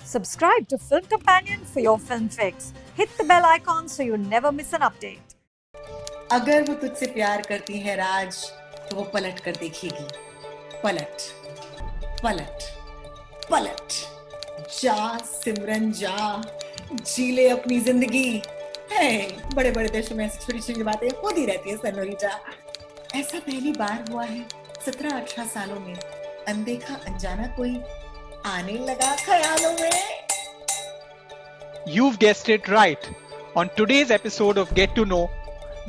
Subscribe to Film Companion for your film fix. Hit the bell icon so you never miss an update. अगर वो तुझसे प्यार करती है राज, तो वो पलट कर देखेगी. पलट, पलट, पलट. जा सिमरन जा, जी ले अपनी जिंदगी. बड़े बड़े देशों में ऐसी छोटी छोटी बातें होती रहती है सनोरिटा. ऐसा पहली बार हुआ है 17-18 सालों में. अनदेखा अनजाना कोई आने लगा ख्यालों में. You've guessed it right. On today's episode of Get to Know,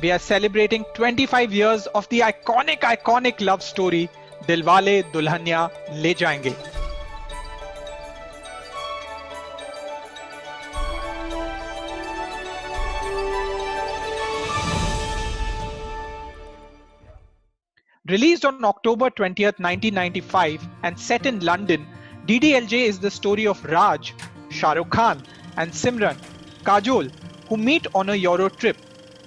we are celebrating 25 years of the iconic love story Dilwale Dulhania Le Jayenge. Released on October 20th, 1995 and set in London, DDLJ is the story of Raj, Shah Rukh Khan and Simran, Kajol, who meet on a Euro trip.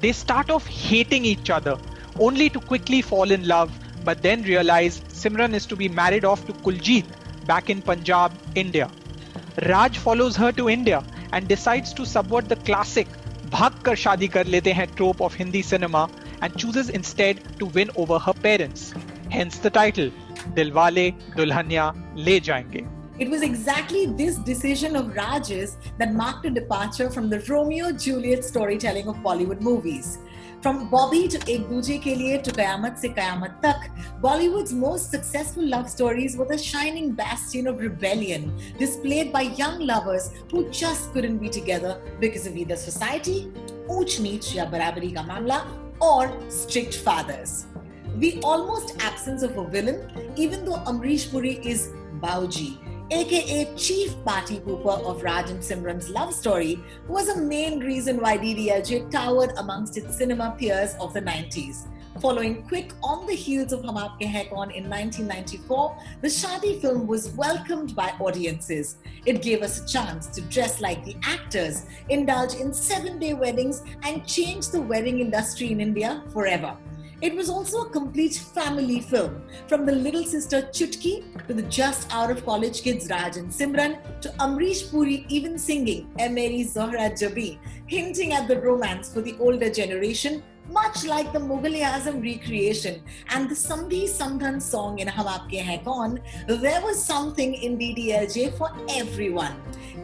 They start off hating each other, only to quickly fall in love, but then realize Simran is to be married off to Kuljit back in Punjab, India. Raj follows her to India and decides to subvert the classic "bhag kar shaadi kar lete hain" trope of Hindi cinema and chooses instead to win over her parents. Hence the title, Dilwale Dulhania Le Jayenge. It was exactly this decision of Raj's that marked a departure from the Romeo-Juliet storytelling of Bollywood movies. From Bobby to Ek Duje Ke Liye to Qayamat Se Qayamat Tak, Bollywood's most successful love stories were the shining bastion of rebellion displayed by young lovers who just couldn't be together because of either society, ooch neech ya barabari ka mamla, or strict fathers. The almost absence of a villain, even though Amrish Puri is Bauji, aka chief party pooper of Raj and Simran's love story, was a main reason why DDLJ towered amongst its cinema peers of the 90s. Following quick on the heels of Hum Aapke Hain Kaun in 1994, the Shaadi film was welcomed by audiences. It gave us a chance to dress like the actors, indulge in 7-day weddings, and change the wedding industry in India forever. It was also a complete family film, from the little sister Chutki to the just out of college kids Raj and Simran to Amrish Puri even singing "Ae Meri Zohra Jabi," hinting at the romance for the older generation, much like the Mughal-e-Azam recreation and the Samdhi Samdhan song in Hum Aapke Hain Kaun. There was something in DDLJ for everyone.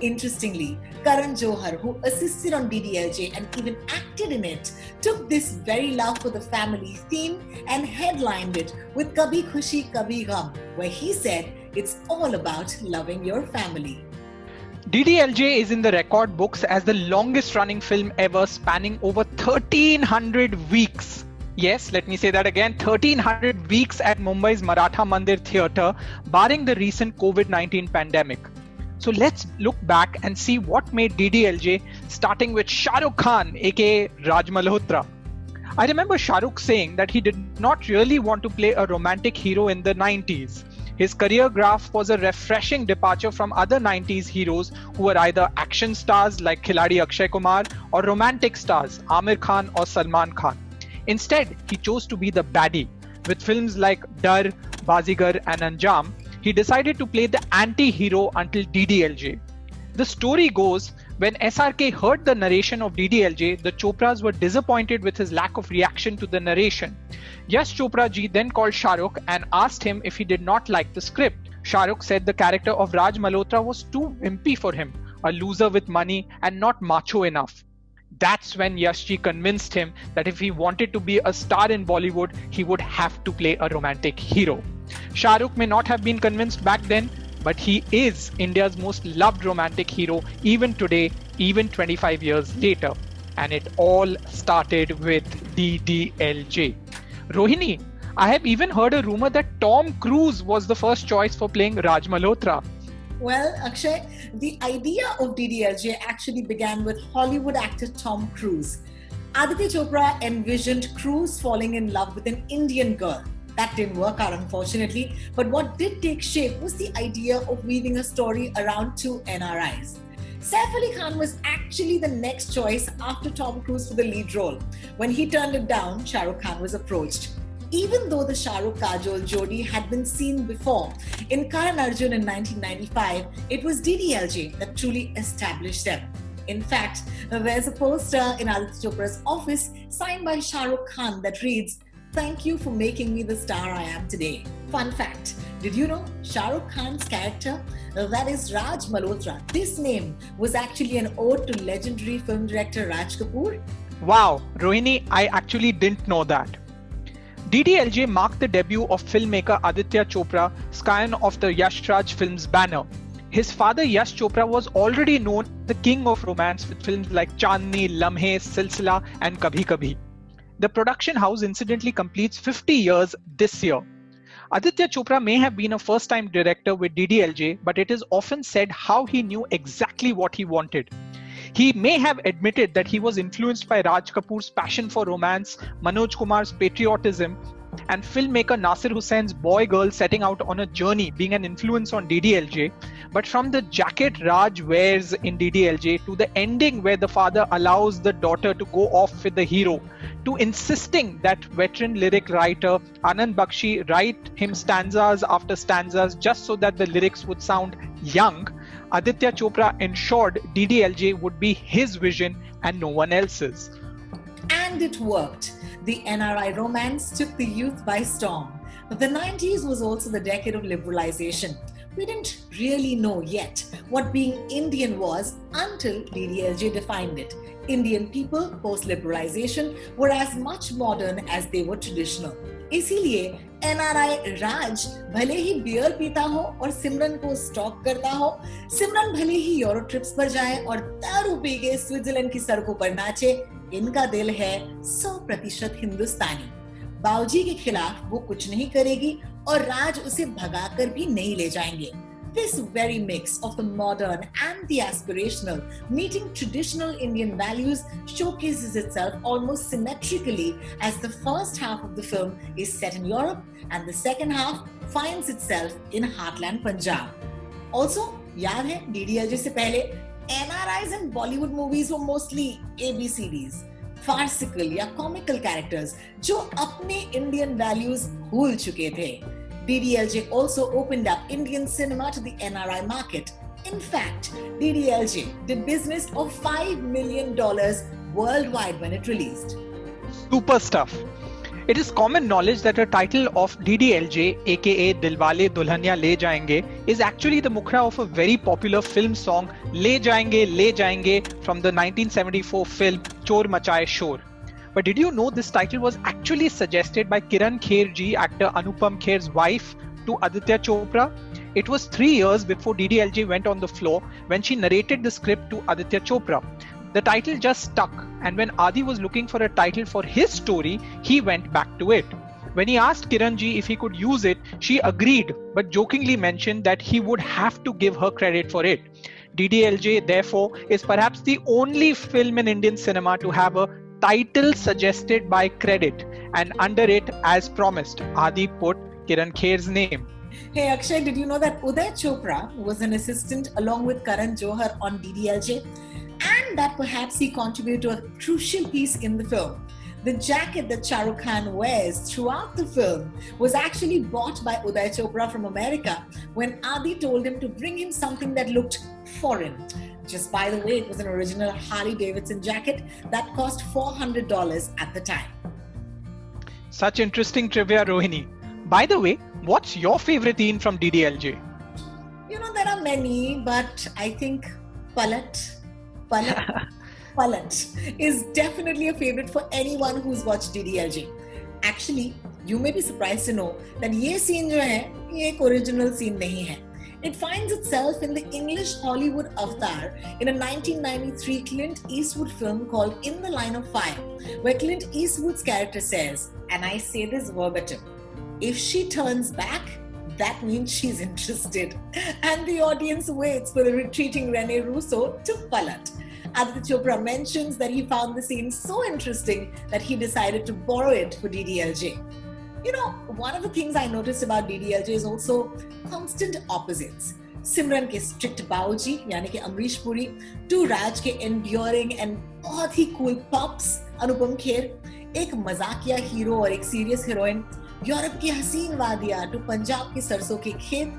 Interestingly, Karan Johar, who assisted on DDLJ and even acted in it, took this very love for the family theme and headlined it with Kabhi Khushi Kabhi Gham, where he said it's all about loving your family. DDLJ is in the record books as the longest running film ever, spanning over 1300 weeks. Yes, let me say that again, 1300 weeks at Mumbai's Maratha Mandir Theatre, barring the recent COVID-19 pandemic. So let's look back and see what made DDLJ, starting with Shah Rukh Khan, aka Raj Malhotra. I remember Shah Rukh saying that he did not really want to play a romantic hero in the 90s. His career graph was a refreshing departure from other 90s heroes who were either action stars like Khiladi Akshay Kumar or romantic stars Aamir Khan or Salman Khan. Instead, he chose to be the baddie. With films like Dar, Bazigar and Anjam, he decided to play the anti-hero until DDLJ. The story goes, when SRK heard the narration of DDLJ, the Chopras were disappointed with his lack of reaction to the narration. Yash Chopra ji then called Shah Rukh and asked him if he did not like the script. Shah Rukh said the character of Raj Malhotra was too wimpy for him, a loser with money and not macho enough. That's when Yash ji convinced him that if he wanted to be a star in Bollywood, he would have to play a romantic hero. Shah Rukh may not have been convinced back then, but he is India's most loved romantic hero even today, even 25 years later. And it all started with DDLJ. Rohini, I have even heard a rumor that Tom Cruise was the first choice for playing Raj Malhotra. Well, Akshay, the idea of DDLJ actually began with Hollywood actor Tom Cruise. Aditya Chopra envisioned Cruise falling in love with an Indian girl. That didn't work out, unfortunately, but what did take shape was the idea of weaving a story around two NRIs. Saif Ali Khan was actually the next choice after Tom Cruise for the lead role. When he turned it down, Shah Rukh Khan was approached. even though the Shah Rukh Kajol jodi had been seen before. In Karan Arjun in 1995, it was DDLJ that truly established them. In fact, there's a poster in Aditya Chopra's office signed by Shah Rukh Khan that reads, "Thank you for making me the star I am today." Fun fact, did you know Shah Rukh Khan's character, that is Raj Malhotra, this name was actually an ode to legendary film director Raj Kapoor? Wow, Rohini, I actually didn't know that. DDLJ marked the debut of filmmaker Aditya Chopra, scion of the Yash Raj Films banner. His father Yash Chopra was already known as the king of romance with films like Chandni, Lamhe, Silsila and Kabhi Kabhi. The production house incidentally completes 50 years this year. Aditya Chopra may have been a first-time director with DDLJ, but it is often said how he knew exactly what he wanted. He may have admitted that he was influenced by Raj Kapoor's passion for romance, Manoj Kumar's patriotism, and filmmaker Nasir Hussain's Boy Girl setting out on a journey being an influence on DDLJ. But from the jacket Raj wears in DDLJ to the ending where the father allows the daughter to go off with the hero, to insisting that veteran lyric writer Anand Bakshi write him stanzas after stanzas just so that the lyrics would sound young, Aditya Chopra ensured DDLJ would be his vision and no one else's. And it worked. The NRI romance took the youth by storm. But the 90s was also the decade of liberalization. We didn't really know yet what being Indian was until DDLJ defined it. Indian people post-liberalization were as much modern as they were traditional. इसीलिए NRI राज भले ही beer पीता हो और सिमरन को stock करता हो, सिमरन भले ही euro trips पर जाए और दारू पी के स्विट्जरलैंड की सड़कों पर नाचे, इनका दिल है 100% हिंदुस्तानी। बाऊजी के खिलाफ वो कुछ नहीं करेगी और राज उसे भगाकर भी नहीं ले जाएंगे। This very mix of the modern and the aspirational, meeting traditional Indian values, showcases itself almost symmetrically as the first half of the film is set in Europe and the second half finds itself in heartland Punjab. Also, याद है DDLJ से पहले NRIs in Bollywood movies were mostly ABCDs, farcical या comical characters जो अपने Indian values भूल चुके थे. DDLJ also opened up Indian cinema to the NRI market. In fact, DDLJ did business of $5 million worldwide when it released. Super stuff. It is common knowledge that a title of DDLJ, aka Dilwale Dulhania Le Jayenge, is actually the mukhra of a very popular film song Le Jayenge from the 1974 film Chor Machaye Shor. But did you know this title was actually suggested by Kiran Kher ji, actor Anupam Kher's wife, to Aditya Chopra? It was 3 years before DDLJ went on the floor when she narrated the script to Aditya Chopra. The title just stuck, and when Adi was looking for a title for his story, he went back to it. When he asked Kiran ji if he could use it, she agreed, but jokingly mentioned that he would have to give her credit for it. DDLJ, therefore, is perhaps the only film in Indian cinema to have a title suggested by credit, and under it, as promised, Adi put Kiran Kher's name. Hey Akshay, did you know that Uday Chopra was an assistant along with Karan Johar on DDLJ? And that perhaps he contributed to a crucial piece in the film. The jacket that Shah Rukh Khan wears throughout the film was actually bought by Uday Chopra from America when Adi told him to bring him something that looked foreign. Just by the way, it was an original Harley Davidson jacket that cost $400 at the time. Such interesting trivia, Rohini. By the way, what's your favorite scene from DDLJ? You know, there are many, but I think Palat is definitely a favorite for anyone who's watched DDLJ. Actually, you may be surprised to know that ये scene जो है, ये एक original scene नहीं है. It finds itself in the English Hollywood avatar in a 1993 Clint Eastwood film called In the Line of Fire, where Clint Eastwood's character says, and I say this verbatim, "If she turns back, that means she's interested." And the audience waits for the retreating Rene Russo to Palat. Aditya Chopra mentions that he found the scene so interesting that he decided to borrow it for DDLJ. You know, one of the things I noticed about DDLJ is also constant opposites. Simran के strict बाऊजी यानी कि Amrish Puri, to Raj के enduring and बहुत ही cool pops Anupam Kher. एक मजाकिया hero और एक serious heroine, Europe की हसीन वादियां टू पंजाब के सरसों के खेत,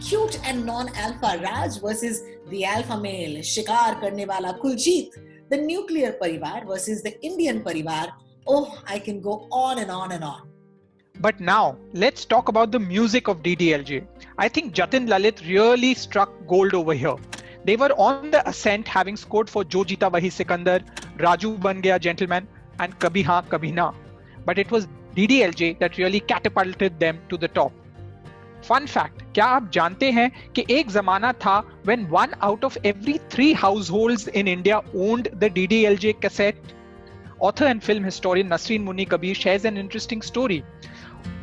cute and non alpha Raj versus the alpha male, शिकार करने वाला कुलजीत, द न्यूक्लियर परिवार वर्सेस द इंडियन परिवार. Oh, I can go on and on and on. But now, let's talk about the music of DDLJ. I think Jatin Lalit really struck gold over here. They were on the ascent, having scored for Jo Jeeta Wahi Sikandar, Raju Ban Gaya Gentleman, and Kabhi Haan Kabhi Na. But it was DDLJ that really catapulted them to the top. Fun fact, क्या आप जानते हैं कि एक जमाना था when 1 out of every 3 households in India owned the DDLJ cassette? Author and film historian Nasreen Munni Kabir shares an interesting story.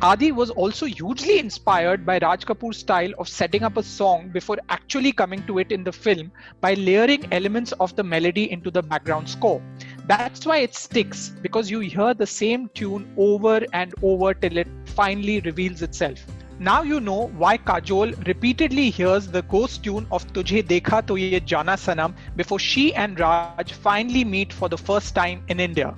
Adi was also hugely inspired by Raj Kapoor's style of setting up a song before actually coming to it in the film by layering elements of the melody into the background score. That's why it sticks, because you hear the same tune over and over till it finally reveals itself. Now you know why Kajol repeatedly hears the ghost tune of Tujhe Dekha To Ye Jana Sanam before she and Raj finally meet for the first time in India.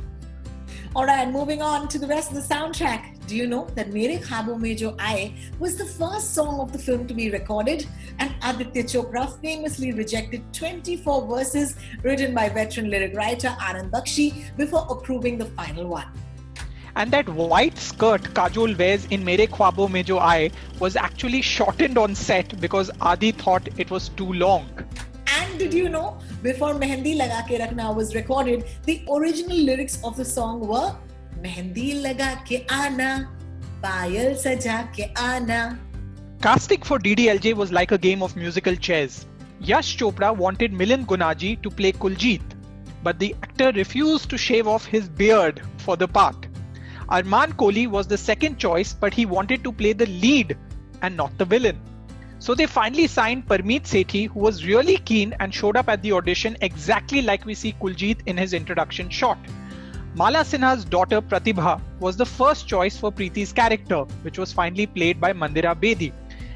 Alright, moving on to the rest of the soundtrack. Do you know that Mere Khwabon Mein Jo Aaye was the first song of the film to be recorded, and Aditya Chopra famously rejected 24 verses written by veteran lyric writer Anand Bakshi before approving the final one. And that white skirt Kajol wears in Mere Khwabon Mein Jo Aaye was actually shortened on set because Adi thought it was too long. And did you know, before Mehendi Laga Ke Rakhna was recorded, the original lyrics of the song were Mehendi Laga Ke Aana, Payal Saja Ke Aana. Casting for DDLJ was like a game of musical chess. Yash Chopra wanted Milind Gunaji to play Kuljit, but the actor refused to shave off his beard for the part. Arman Kohli was the second choice, but he wanted to play the lead and not the villain. So they finally signed Parmeet Sethi, who was really keen and showed up at the audition exactly like we see Kuljit in his introduction shot. Mala Sinha's daughter Pratibha was the first choice for Preeti's character, which was finally played by Mandira Bedi.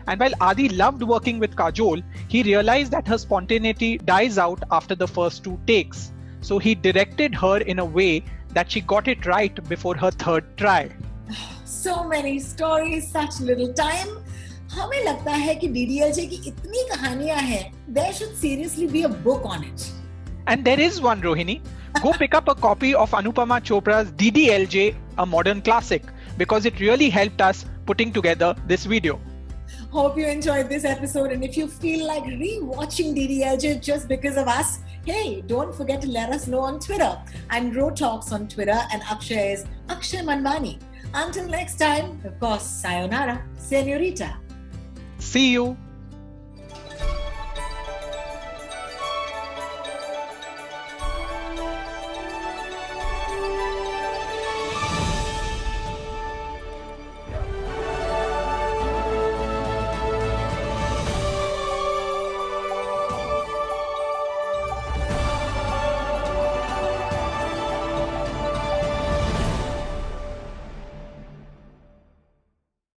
And while Adi loved working with Kajol, he realized that her spontaneity dies out after the first 2 takes. So he directed her in a way that she got it right before her 3rd try. So many stories, such little time. हमें लगता है कि DDLJ की इतनी कहानियां हैं, there should seriously be a book on it. And there is one, Rohini. Go pick up a copy of Anupama Chopra's DDLJ, a modern classic, because it really helped us putting together this video. Hope you enjoyed this episode, and if you feel like re-watching DDLJ just because of us, hey, don't forget to let us know on Twitter. I'm Ro Talks on Twitter, and Akshay is Akshay Manmani. Until next time, of course, sayonara, senorita. See you.